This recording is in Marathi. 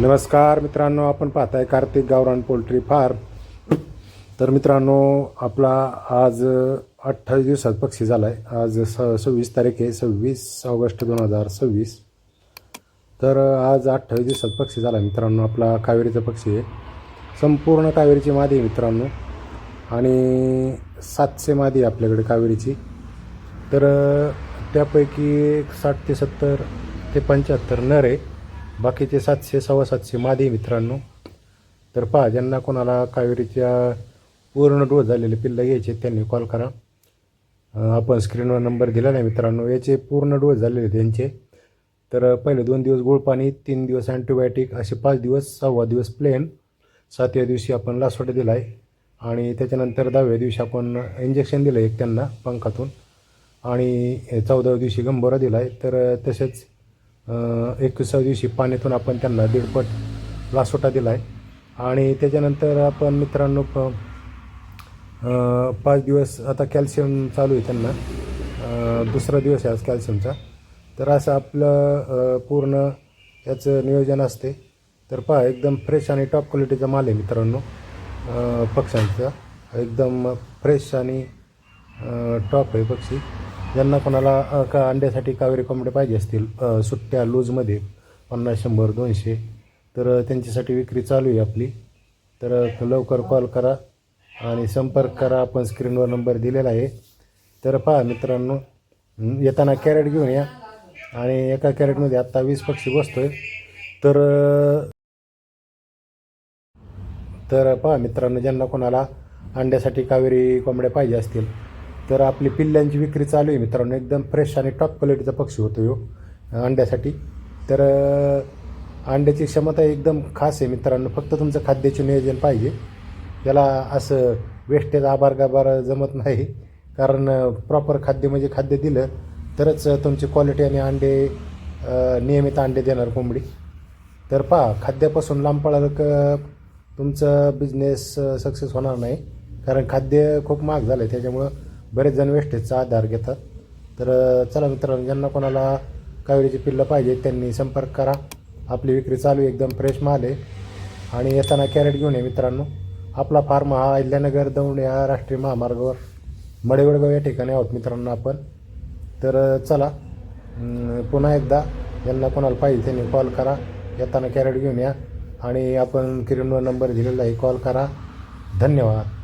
नमस्कार मित्रांनो, आपण पाहताय कार्तिक गावरान पोल्ट्री फार्म. तर मित्रांनो, आपला आज 28 दिवसात पक्षी झाला आहे. आज 26 तारीख आहे, 26 ऑगस्ट 2026. तर आज 28 दिवसात पक्षी झाला मित्रांनो. आपला कावेरीचा पक्षी आहे, संपूर्ण कावेरीची मादी आहे मित्रांनो. आणि 700 मादी आहे आपल्याकडे कावेरीची. तर त्यापैकी 60 ते 70 ते 75 नर आहे, बाकीचे 700 750 मादी मित्रांनो. तर पहा, ज्यांना कोणाला कावेरीच्या पूर्ण डोस झालेले पिल्लं घ्यायचे त्यांनी कॉल करा. आपण स्क्रीनवर नंबर दिला नाही मित्रांनो. याचे पूर्ण डोस झालेले त्यांचे. तर पहिले 2 दिवस गुळपाणी, 3 दिवस अँटीबायोटिक, असे 5 दिवस, 6वा दिवस प्लेन, 7व्या दिवशी आपण लासोटा दिला आहे. आणि त्याच्यानंतर 10व्या दिवशी आपण इंजेक्शन दिलं एक त्यांना पंखातून. आणि 14व्या दिवशी गंभोरा दिला आहे. तर तसेच 21व्या दिवशी पाण्यातून आपण त्यांना 1.5 पट लासोटा दिला आहे. आणि त्याच्यानंतर आपण मित्रांनो 5 दिवस आता कॅल्शियम चालू आहे त्यांना. 2रा दिवस आहे आज कॅल्शियमचा. तर असं आपलं पूर्ण याचं नियोजन असते. तर पहा, एकदम फ्रेश आणि टॉप क्वालिटीचा माल आहे मित्रांनो. पक्ष्यांचा एकदम फ्रेश आणि टॉप आहे पक्षी. ज्यांना कोणाला अंड्यासाठी कावेरी कोंबड्या पाहिजे असतील सुट्ट्या लूजमध्ये 50 100 200, तर त्यांच्यासाठी विक्री चालू आहे आपली. तर लवकर कॉल करा आणि संपर्क करा. आपण स्क्रीनवर नंबर दिलेला आहे. तर पहा मित्रांनो, येताना कॅरेट घेऊन या. आणि एका कॅरेटमध्ये आत्ता 20 पक्षी बसतोय. तर पहा मित्रांनो, ज्यांना कोणाला अंड्यासाठी कावेरी कोंबड्या पाहिजे असतील तर आपली पिल्ल्यांची विक्री चालू आहे मित्रांनो. एकदम फ्रेश आणि टॉप क्वालिटीचा पक्षी होतो यो अंड्यासाठी. तर अंड्याची क्षमता एकदम खास आहे मित्रांनो. फक्त तुमचं खाद्याचे नियोजन पाहिजे. त्याला असं वेस्टेज आभार गाभार जमत नाही, कारण प्रॉपर खाद्य म्हणजे खाद्य दिलं तरच तुमची क्वालिटी आणि अंडे नियमित अंडे देणार कोंबडी. तर पहा, खाद्यापासून लांब पळालं का तुमचा बिझनेस सक्सेस होणार नाही, कारण खाद्य खूप महाग झालं आहे. त्याच्यामुळं बरेच जण वेस्टेजचा आधार घेतात. तर चला मित्रांनो, ज्यांना कोणाला कावेरीची पिल्लं पाहिजे त्यांनी संपर्क करा. आपली विक्री चालू, एकदम फ्रेश माल आहे. आणि येताना कॅरेट घेऊन ये मित्रांनो. आपला फार्म हा अहिल्यानगर दौंड या राष्ट्रीय महामार्गावर मडेवडगाव या ठिकाणी आहोत मित्रांनो आपण. तर चला, पुन्हा एकदा ज्यांना कोणाला पाहिजे त्यांनी कॉल करा. येताना कॅरेट घेऊन या. आणि आपण स्क्रीनवर नंबर दिलेला आहे, कॉल करा. धन्यवाद.